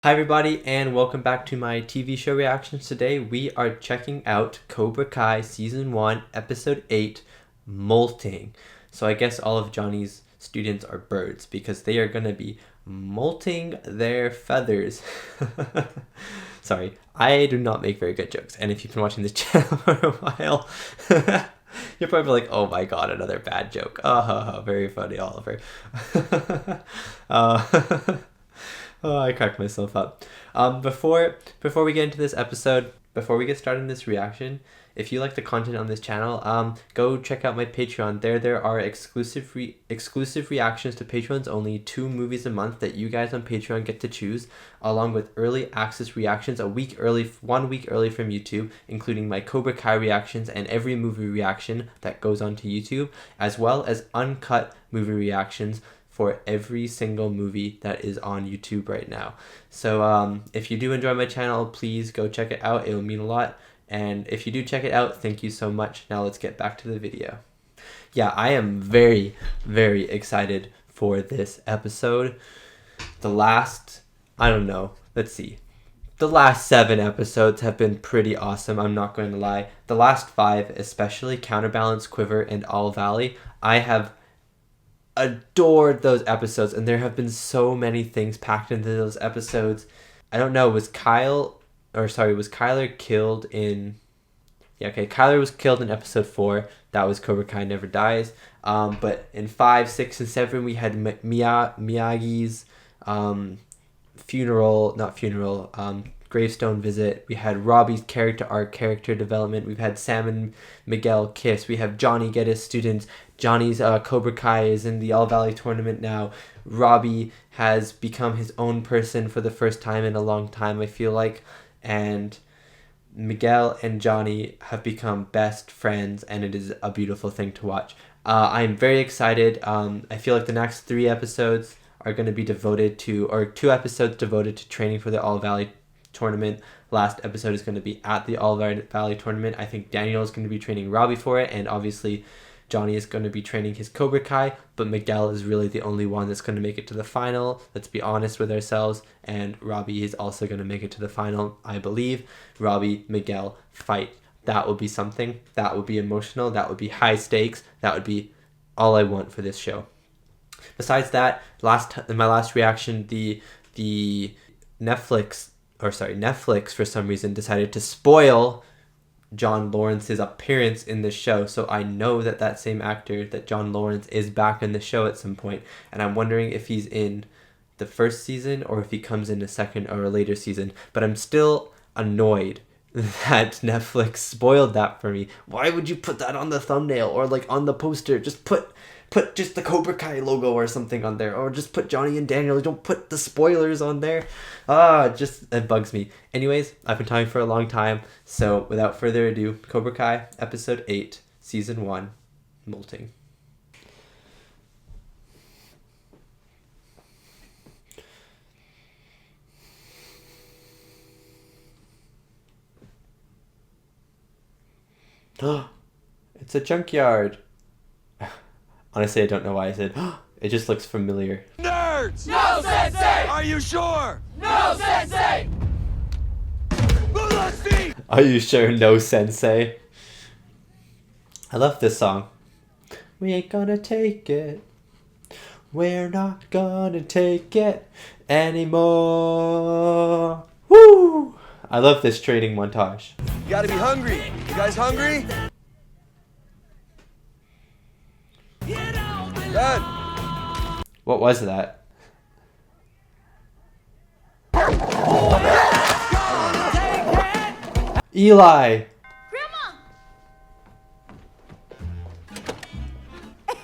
Hi everybody and welcome back to my TV show reactions. Today we are checking out Cobra Kai Season 1 Episode 8, Molting. So I guess all of Johnny's students are birds because they are going to be molting their feathers. Sorry, I do not make very good jokes, and if you've been watching this channel for a while, you're probably like, oh my god, another bad joke. Oh, very funny, Oliver. Oh, I cracked myself up. Before we get into this episode, before we get started in this reaction, if you like the content on this channel, go check out my Patreon. There are exclusive reactions to patrons, only 2 movies a month that you guys on Patreon get to choose, along with early access reactions 1 week early from YouTube, including my Cobra Kai reactions and every movie reaction that goes onto YouTube, as well as uncut movie reactions for every single movie that is on YouTube right now. So if you do enjoy my channel, please go check it out. It will mean a lot. And if you do check it out, thank you so much. Now let's get back to the video. Yeah, I am very, very excited for this episode. The last 7 episodes have been pretty awesome, I'm not going to lie. The last 5, especially Counterbalance, Quiver, and All Valley, I have adored those episodes, and there have been so many things packed into those episodes. I don't know, was Kyler killed in... Yeah, okay, Kyler was killed in episode 4. That was Cobra Kai Never Dies. But in 5, 6, and 7, we had Miyagi's gravestone visit. We had Robbie's character arc, character development. We've had Sam and Miguel kiss. We have Johnny get his students. Johnny's Cobra Kai is in the All Valley tournament now. Robbie has become his own person for the first time in a long time, I feel like. And Miguel and Johnny have become best friends, and it is a beautiful thing to watch. I'm very excited. I feel like the next 3 episodes are going to be devoted to, or 2 episodes devoted to training for the All Valley tournament. Last episode is going to be at the All Valley tournament. I think Daniel is going to be training Robbie for it, and obviously Johnny is going to be training his Cobra Kai, but Miguel is really the only one that's going to make it to the final. Let's be honest with ourselves. And Robbie is also going to make it to the final, I believe. Robbie, Miguel, fight. That would be something. That would be emotional. That would be high stakes. That would be all I want for this show. Besides that, in my last reaction, the Netflix for some reason decided to spoil John Lawrence's appearance in the show. So I know that same actor, that John Lawrence, is back in the show at some point, and I'm wondering if he's in the first season or if he comes in a second or a later season. But I'm still annoyed that Netflix spoiled that for me. Why would you put that on the thumbnail or like on the poster? Just put just the Cobra Kai logo or something on there, or just put Johnny and Daniel. Don't put the spoilers on there. It bugs me. Anyways, I've been talking for a long time, so without further ado, Cobra Kai Episode 8, Season 1, Molting. It's a junkyard. Honestly, I don't know why I said, it just looks familiar. Nerds! No, Sensei! Are you sure? No, Sensei! Are you sure? No, Sensei. I love this song. We ain't gonna take it. We're not gonna take it anymore. Woo! I love this training montage. You gotta be hungry. You guys hungry? Dad! What was that? Eli! Grandma!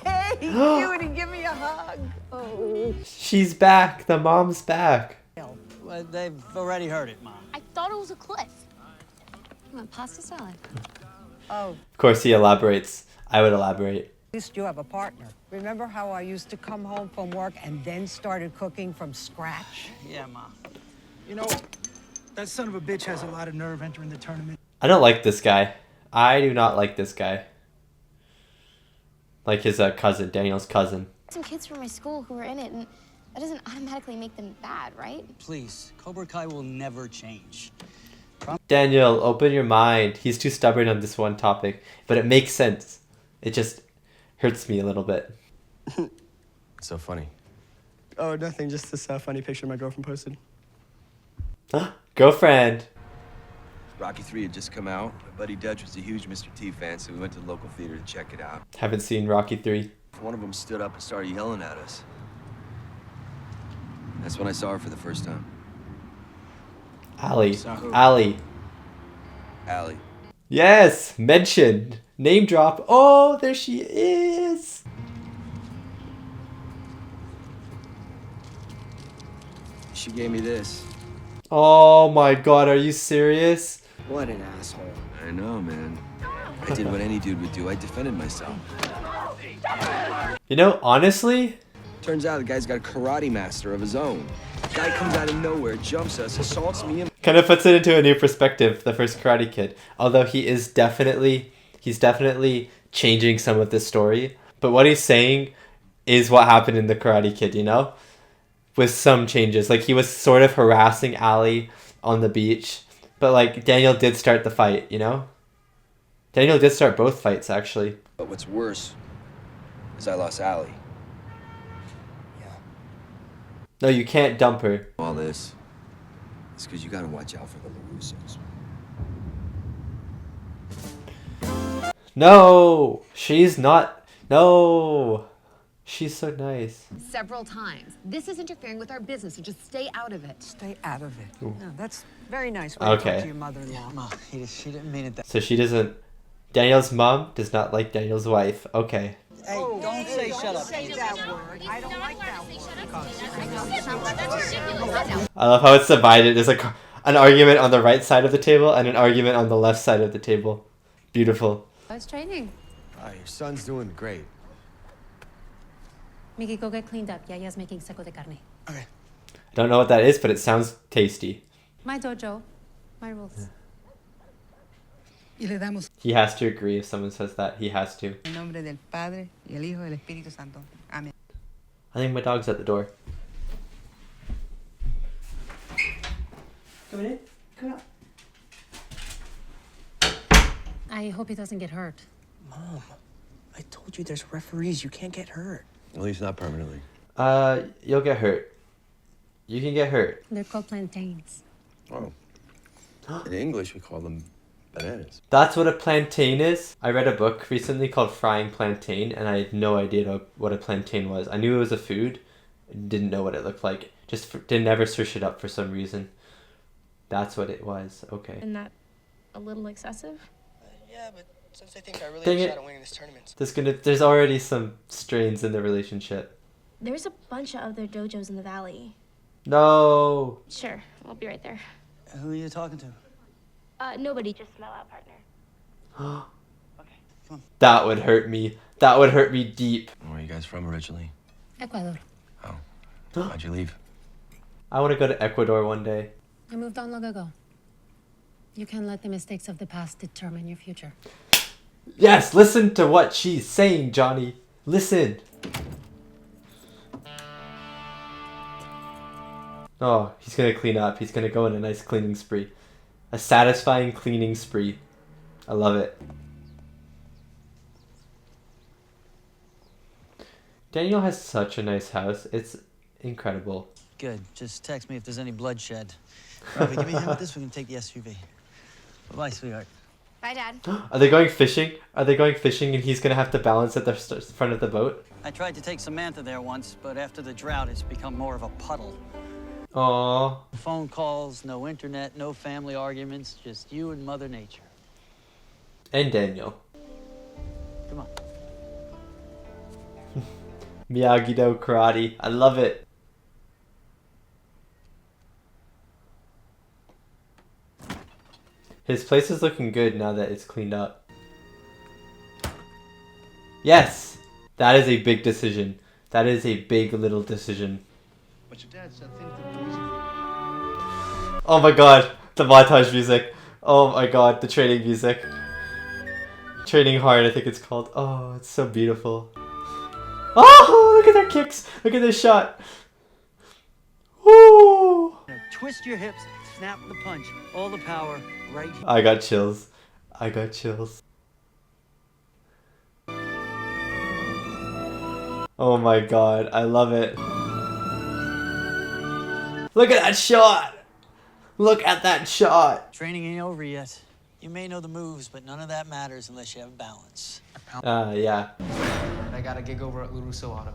Hey, cutie, give me a hug. Oh. She's back. The mom's back. Well, they've already heard it, Mom. I thought it was a cliff. Come on, pasta salad. Oh, Of course, he elaborates. I would elaborate. at least you have a partner. Remember how I used to come home from work and then started cooking from scratch? Yeah, Mom. You know, that son of a bitch has a lot of nerve entering the tournament. I don't like this guy. I do not like this guy. Like his cousin, Daniel's cousin. Some kids from my school who were in it, and That doesn't automatically make them bad, right? Please, Cobra Kai will never change. Daniel, open your mind. He's too stubborn on this one topic, but it makes sense. It just hurts me a little bit. So funny. Oh, nothing. Just this funny picture my girlfriend posted. Girlfriend. Rocky 3 had just come out. My buddy Dutch was a huge Mr. T fan, so we went to the local theater to check it out. Haven't seen Rocky 3. One of them stood up and started yelling at us. That's when I saw her for the first time. Allie. Saw who? Allie. Allie. Yes! Mentioned. Name drop. Oh, there she is. She gave me this. Oh my god, are you serious? What an asshole. I know, man. I did what any dude would do. I defended myself. You know, honestly, Turns out the guy's got a karate master of his own. Guy comes out of nowhere, jumps us, assaults me, and kind of puts it into a new perspective, the first Karate Kid. Although he's definitely changing some of the story. But what he's saying is what happened in the Karate Kid, you know? With some changes. Like, he was sort of harassing Allie on the beach. But, like, Daniel did start the fight, you know? Daniel did start both fights, actually. But what's worse is I lost Allie. No, you can't dump her. All this is because you gotta watch out for the LaRussos. No! She's not... No! She's so nice. Several times. This is interfering with our business, so just stay out of it. Stay out of it. No, that's very nice. Okay. To your mother-in-law. Ma, she didn't mean it that. So she doesn't... Daniel's mom does not like Daniel's wife. Okay. Hey, don't say shut up. Say that word. I don't like that word. I love how it's divided. There's like an argument on the right side of the table and an argument on the left side of the table. Beautiful. How's training? Your son's doing great. Mickey, go get cleaned up. Yaya's making seco de carne. I don't know what that is, but it sounds tasty. My dojo. My rules. Y le damos He has to agree if someone says that. He has to. el nombre del Padre y el Hijo y el Espíritu Santo. Amén. I think my dog's at the door. Come in. Come out. I hope he doesn't get hurt. Mom, I told you there's referees. You can't get hurt. At least not permanently. You'll get hurt. You can get hurt. They're called plantains. Oh. In English, we call them bananas. That's what a plantain is. I read a book recently called Frying Plantain, and I had no idea what a plantain was. I knew it was a food, didn't know what it looked like. Didn't ever search it up for some reason. That's what it was. Okay. Isn't that a little excessive? Yeah, but since I think I really Dang have a it. shot at winning this tournament. There's already some strains in the relationship. There's a bunch of other dojos in the valley. No. Sure, I'll be right there. Who are you talking to? Nobody, just smell out, partner. Okay, come on. That would hurt me. That would hurt me deep. Where are you guys from originally? Ecuador. Oh. Why'd you leave? I want to go to Ecuador one day. I moved on long ago. You can't let the mistakes of the past determine your future. Yes, listen to what she's saying, Johnny. Listen. Oh, he's gonna clean up. He's gonna go on a nice cleaning spree. A satisfying cleaning spree. I love it. Daniel has such a nice house. It's incredible. Good. Just text me if there's any bloodshed. Robbie, give me a hand with this. We can take the SUV. Bye-bye, sweetheart. Bye, Dad. Are they going fishing? Are they going fishing and he's gonna have to balance at the front of the boat? I tried to take Samantha there once, but after the drought, it's become more of a puddle. Aww. Phone calls, no internet, no family arguments, just you and Mother Nature. And Daniel. Come on. Miyagi-Do karate. I love it. His place is looking good now that it's cleaned up. Yes! That is a big decision. That is a big little decision. But your dad said things that were easy. Oh my god, the montage music. Oh my god, the training music. Training hard, I think it's called. Oh, it's so beautiful. Oh, look at their kicks. Look at this shot. Woo! Twist your hips, snap the punch. All the power right here. I got chills. I got chills. Oh my god, I love it. Look at that shot! Look at that shot! Training ain't over yet. You may know the moves, but none of that matters unless you have balance. Yeah. I got a gig over at LaRusso Auto.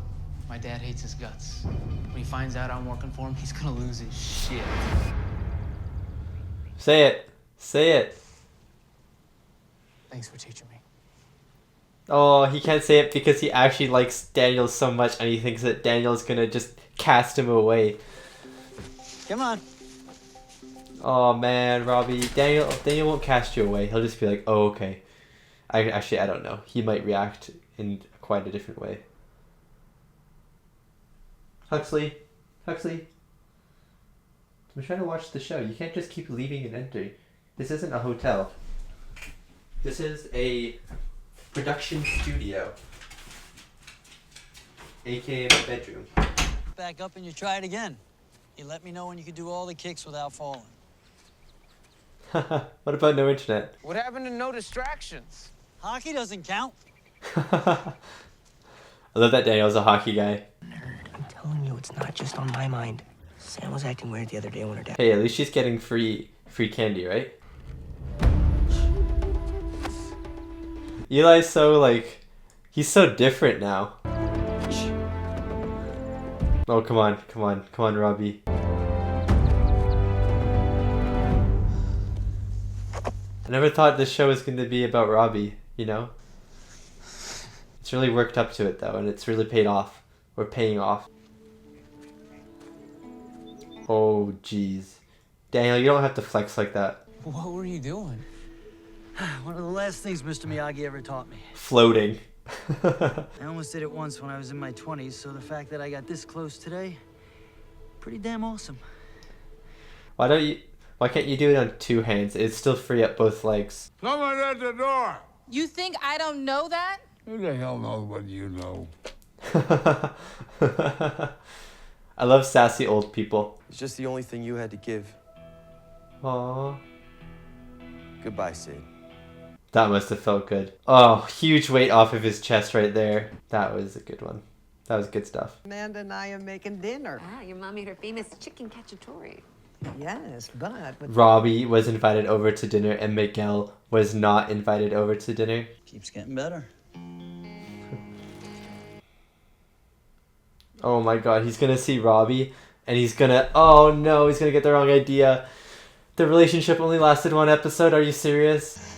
My dad hates his guts. When he finds out I'm working for him, he's gonna lose his shit. Say it. Say it. Thanks for teaching me. Oh, he can't say it because he actually likes Daniel so much and he thinks that Daniel's gonna just cast him away. Come on. Oh man, Robbie. Daniel won't cast you away. He'll just be like, oh, okay. I don't know. He might react in quite a different way. Huxley. I'm trying to watch the show. You can't just keep leaving and entering. This isn't a hotel. This is a production studio. AKA my bedroom. Back up and you try it again. You let me know when you can do all the kicks without falling. What about no internet? What happened to no distractions? Hockey doesn't count. I love that Daniel's a hockey guy. I'm telling you, it's not just on my mind. Sam was acting weird the other day when her dad... Hey, at least she's getting free candy, right? Eli's so, like, he's so different now. Oh, come on, Robbie. I never thought this show was going to be about Robbie, you know? It's really worked up to it, though, and it's really paid off. Or paying off. Oh, jeez. Daniel, you don't have to flex like that. What were you doing? One of the last things Mr. Miyagi ever taught me. Floating. I almost did it once when I was in my 20s, so the fact that I got this close today, pretty damn awesome. Why can't you do it on two hands? It'd still free up both legs. Someone at the door. You think I don't know that? Who the hell knows what you know? I love sassy old people. It's just the only thing you had to give. Aww. Goodbye, Sid. That must have felt good. Oh, huge weight off of his chest right there. That was a good one. That was good stuff. Amanda and I are making dinner. Ah, your mom made her famous chicken cacciatore. Yes, but... Robbie was invited over to dinner and Miguel was not invited over to dinner. Keeps getting better. Oh my god, he's gonna see Robbie and he's gonna... Oh no, he's gonna get the wrong idea. The relationship only lasted one episode, are you serious?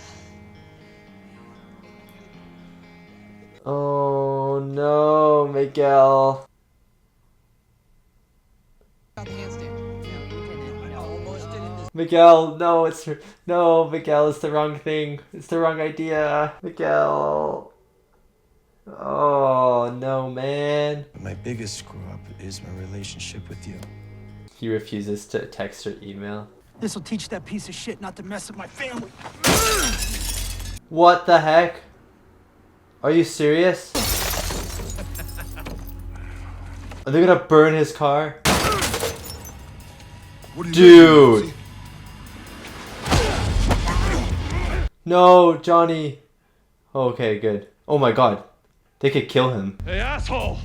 Oh no, Miguel. Miguel, no, Miguel, it's the wrong thing. It's the wrong idea. Miguel. Oh no, man. My biggest screw up is my relationship with you. He refuses to text or email. This'll teach that piece of shit not to mess with my family. What the heck? Are you serious? Are they gonna burn his car? Dude! No, Johnny. Okay, good. Oh my god. They could kill him. Hey, asshole!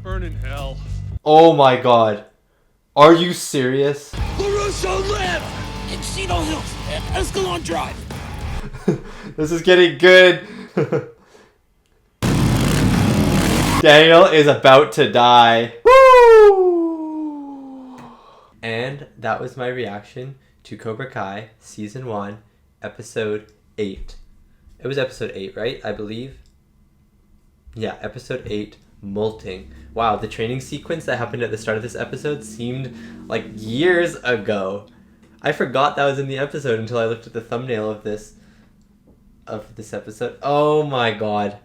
Burn in hell. Oh my god. Are you serious? LaRusso live in Cedar Hills at Escalon Drive. This is getting good. Daniel is about to die. Woo! And that was my reaction to Cobra Kai Season 1, Episode 8. It was Episode 8, right? I believe. Yeah, Episode 8, Molting. Wow, the training sequence that happened at the start of this episode seemed like years ago. I forgot that was in the episode until I looked at the thumbnail of this episode. Oh my god.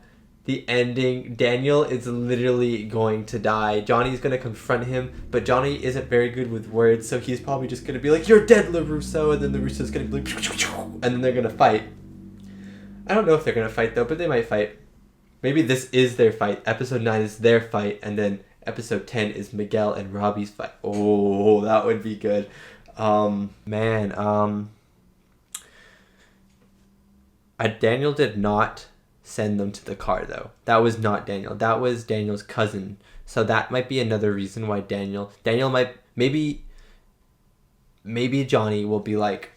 The ending. Daniel is literally going to die. Johnny's going to confront him, but Johnny isn't very good with words, so he's probably just going to be like, "You're dead, LaRusso," and then LaRusso's going to be like, and then they're going to fight. I don't know if they're going to fight, though, but they might fight. Maybe this is their fight. Episode 9 is their fight, and then episode 10 is Miguel and Robbie's fight. Oh, that would be good. Daniel did not send them to the car, though. That was not Daniel. That was Daniel's cousin. So that might be another reason why Daniel might, maybe Johnny will be like,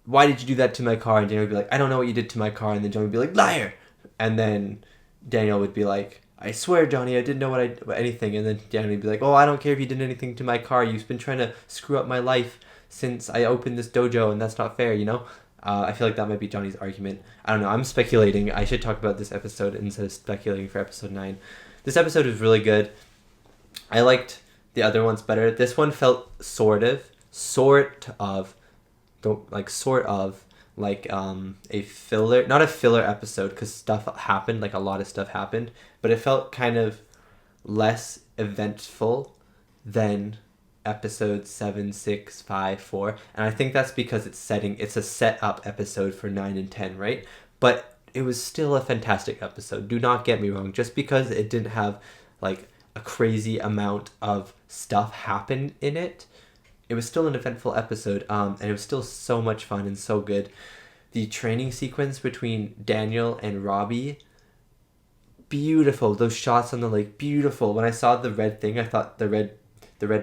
why did you do that to my car? And Daniel would be like, I don't know what you did to my car. And then Johnny would be like, liar. And then Daniel would be like, I swear, Johnny, I didn't know anything. And then Daniel would be like, oh, I don't care if you did anything to my car. You've been trying to screw up my life since I opened this dojo, and that's not fair, you know? I feel like that might be Johnny's argument. I don't know. I'm speculating. I should talk about this episode instead of speculating for episode 9. This episode was really good. I liked the other ones better. This one felt sort of like a filler, not a filler episode, because stuff happened, like a lot of stuff happened, but it felt kind of less eventful than episodes 7, 6, 5, 4, and I think that's because it's a set up episode for 9 and 10, right? But it was still a fantastic episode. Do not get me wrong. Just because it didn't have like a crazy amount of stuff happen in it, it was still an eventful episode, and it was still so much fun and so good. The training sequence between Daniel and Robbie, beautiful. Those shots on the lake, beautiful. When I saw the red thing, I thought the red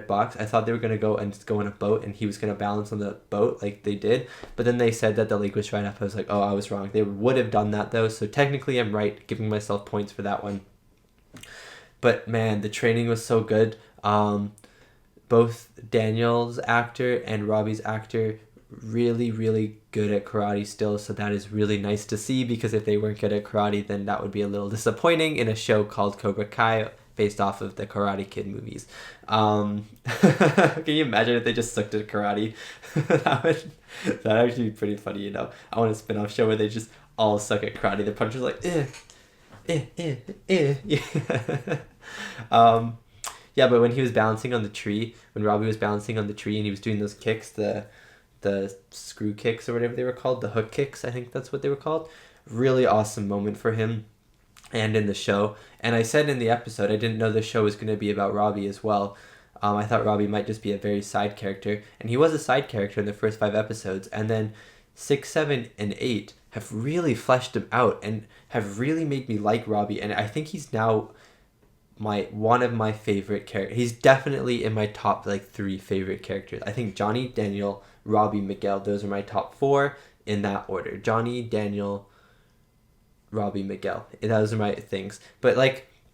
box, I thought they were going to go on a boat and he was going to balance on the boat like they did. But then they said that the lake was right up. I was like, oh, I was wrong. They would have done that though. So technically I'm right, giving myself points for that one. But man, the training was so good. Both Daniel's actor and Robbie's actor really, really good at karate still. So that is really nice to see, because if they weren't good at karate, then that would be a little disappointing in a show called Cobra Kai, based off of the Karate Kid movies. Can you imagine if they just sucked at karate? That'd actually be pretty funny, you know. I want a spin-off show where they just all suck at karate. The puncher's like, yeah, but when he was balancing on the tree, when Robbie was balancing on the tree and he was doing those kicks, the screw kicks or whatever they were called, the hook kicks, I think that's what they were called. Really awesome moment for him and in the show. And I said in the episode, I didn't know the show was going to be about Robbie as well. I thought Robbie might just be a very side character, and he was a side character in the first 5 episodes, and then 6, 7, and 8 have really fleshed him out and have really made me like Robbie, and I think he's now one of my favorite characters. He's definitely in my top 3 favorite characters. I think Johnny, Daniel, Robbie, Miguel, those are my top 4 in that order. Johnny, Daniel, Robbie, Miguel. Those are my things. But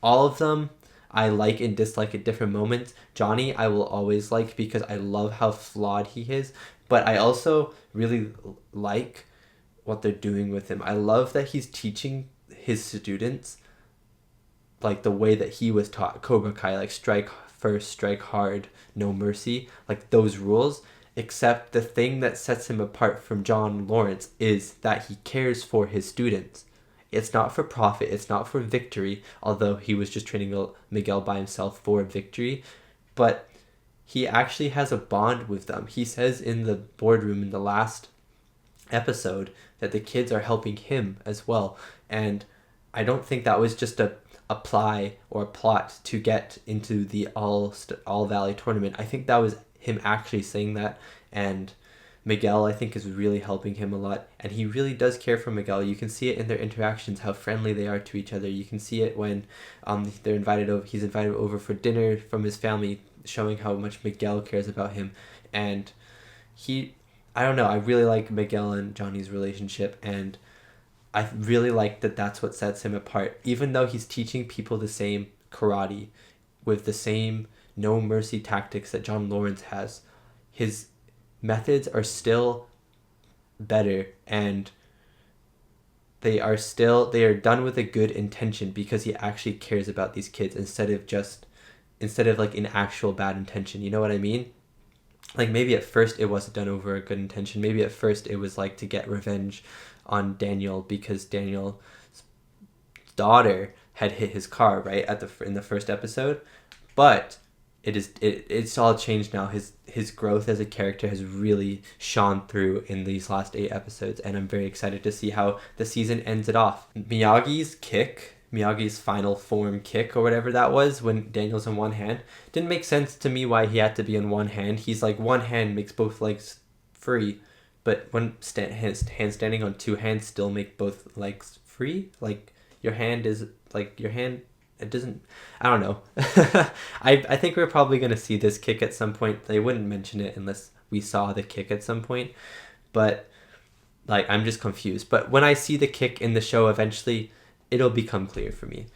all of them I like and dislike at different moments. Johnny I will always like because I love how flawed he is, but I also really like what they're doing with him. I love that he's teaching his students the way that he was taught, Cobra Kai, strike first, strike hard, no mercy, those rules. Except the thing that sets him apart from John Lawrence is that he cares for his students. It's not for profit, it's not for victory, although he was just training Miguel by himself for victory, but he actually has a bond with them. He says in the boardroom in the last episode that the kids are helping him as well, and I don't think that was just a ply or a plot to get into the All Valley tournament. I think that was him actually saying that, and Miguel, I think, is really helping him a lot, and he really does care for Miguel. You can see it in their interactions, how friendly they are to each other. You can see it when they're invited over. He's invited over for dinner from his family, showing how much Miguel cares about him. And I don't know, I really like Miguel and Johnny's relationship, and I really like that that's what sets him apart. Even though he's teaching people the same karate with the same no mercy tactics that John Lawrence has, his methods are still better, and they are done with a good intention because he actually cares about these kids instead of in actual bad intention. You know what I mean? Maybe at first it wasn't done over a good intention. Maybe at first it was to get revenge on Daniel because Daniel's daughter had hit his car right in the first episode, but it's all changed now. His growth as a character has really shone through in these last 8 episodes, and I'm very excited to see how the season ends it off. Miyagi's kick Miyagi's final form kick or whatever that was when Daniel's in one hand. Didn't make sense to me why he had to be in one hand. He's like, one hand makes both legs free, but when handstanding on two hands still make both legs free. Like your hand is like your hand. It doesn't. I don't know. I think we're probably gonna see this kick at some point. They wouldn't mention it unless we saw the kick at some point, but like I'm just confused. But when I see the kick in the show eventually, it'll become clear for me.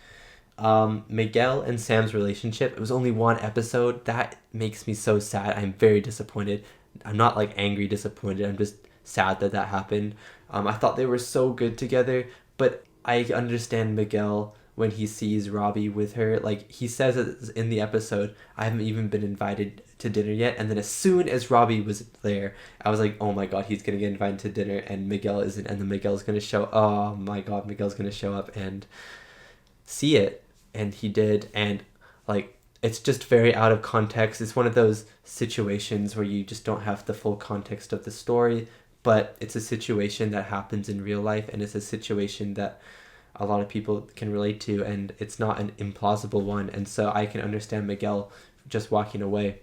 Miguel and Sam's relationship, it was only one episode. That makes me so sad. I'm very disappointed. I'm not like angry disappointed. I'm just sad that that happened. I thought they were so good together, but I understand Miguel when he sees Robbie with her. Like he says it in the episode, I haven't even been invited to dinner yet. And then as soon as Robbie was there, I was like, oh my god, he's gonna get invited to dinner and Miguel isn't. And then Miguel's gonna show, oh my god, Miguel's gonna show up and see it. And he did. And like, it's just very out of context. It's one of those situations where you just don't have the full context of the story, but it's a situation that happens in real life, and it's a situation that a lot of people can relate to, and it's not an implausible one. And so I can understand Miguel just walking away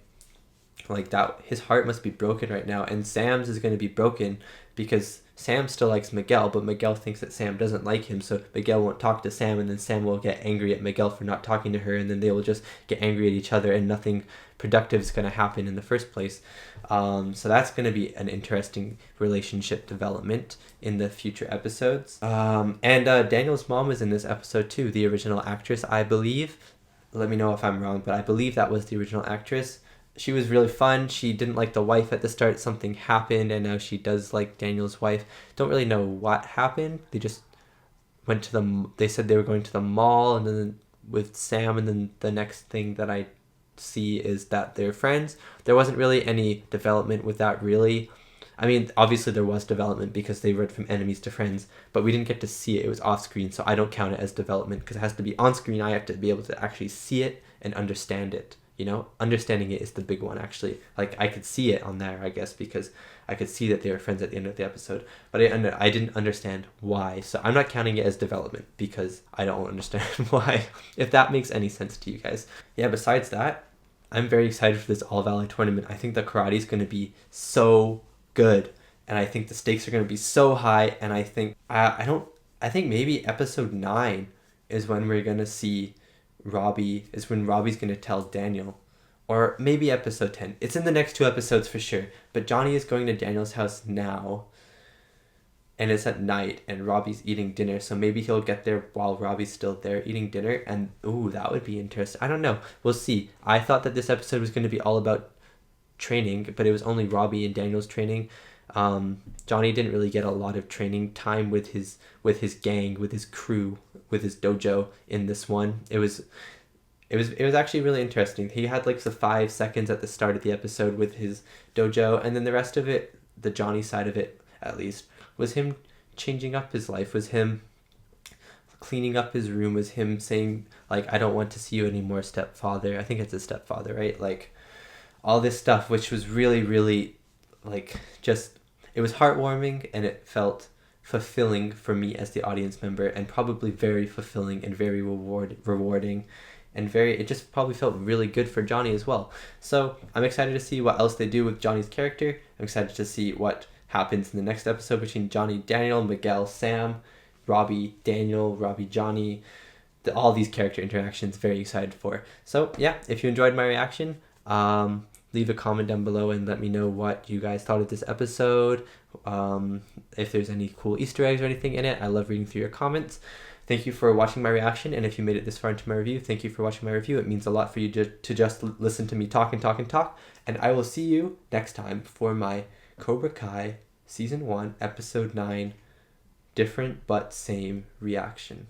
like that. His heart must be broken right now, and Sam's is going to be broken because Sam still likes Miguel, but Miguel thinks that Sam doesn't like him, so Miguel won't talk to Sam, and then Sam will get angry at Miguel for not talking to her, and then they will just get angry at each other, and nothing productive is going to happen in the first place. So that's going to be an interesting relationship development in the future episodes. And Daniel's mom was in this episode too, the original actress, I believe. Let me know if I'm wrong, but I believe that was the original actress. She was really fun. She didn't like the wife at the start. Something happened, and now she does like Daniel's wife. Don't really know what happened. They just went to they said they were going to the mall, and then with Sam, and then the next thing that I see is that they're friends. There wasn't really any development with that, really. I mean, obviously there was development because they went from enemies to friends, but we didn't get to see it. It was off screen, so I don't count it as development because it has to be on screen. I have to be able to actually see it and understand it. You know, understanding it is the big one, actually. Like, I could see it on there, I guess, because I could see that they were friends at the end of the episode. But I didn't understand why. So I'm not counting it as development because I don't understand why, if that makes any sense to you guys. Yeah, besides that, I'm very excited for this All Valley tournament. I think the karate is going to be so good. And I think the stakes are going to be so high. And I think, I think maybe episode 9 is when we're going to see when Robbie's going to tell Daniel, or maybe episode 10. It's in the next 2 episodes for sure, but Johnny is going to Daniel's house now, and it's at night, and Robbie's eating dinner, so maybe he'll get there while Robbie's still there eating dinner, and ooh, that would be interesting. I don't know. We'll see. I thought that this episode was going to be all about training, but it was only Robbie and Daniel's training. Johnny didn't really get a lot of training time with his gang, with his crew, with his dojo in this one. It was actually really interesting. He had like the 5 seconds at the start of the episode with his dojo, and then the rest of it, the Johnny side of it at least, was him changing up his life, was him cleaning up his room, was him saying like, I don't want to see you anymore, stepfather. I think it's a stepfather, right? Like all this stuff, which was really, really like just, it was heartwarming, and it felt fulfilling for me as the audience member, and probably very fulfilling and very rewarding, and it just probably felt really good for Johnny as well. So I'm excited to see what else they do with Johnny's character. I'm excited to see what happens in the next episode between Johnny, Daniel, Miguel, Sam, Robbie, Daniel, Robbie, Johnny, all these character interactions. Very excited for. So yeah, if you enjoyed my reaction, leave a comment down below and let me know what you guys thought of this episode. If there's any cool Easter eggs or anything in it, I love reading through your comments. Thank you for watching my reaction, and if you made it this far into my review, thank you for watching my review. It means a lot for you to just listen to me talk and talk and talk, and I will see you next time for my Cobra Kai Season 1, Episode 9, Different But Same reaction.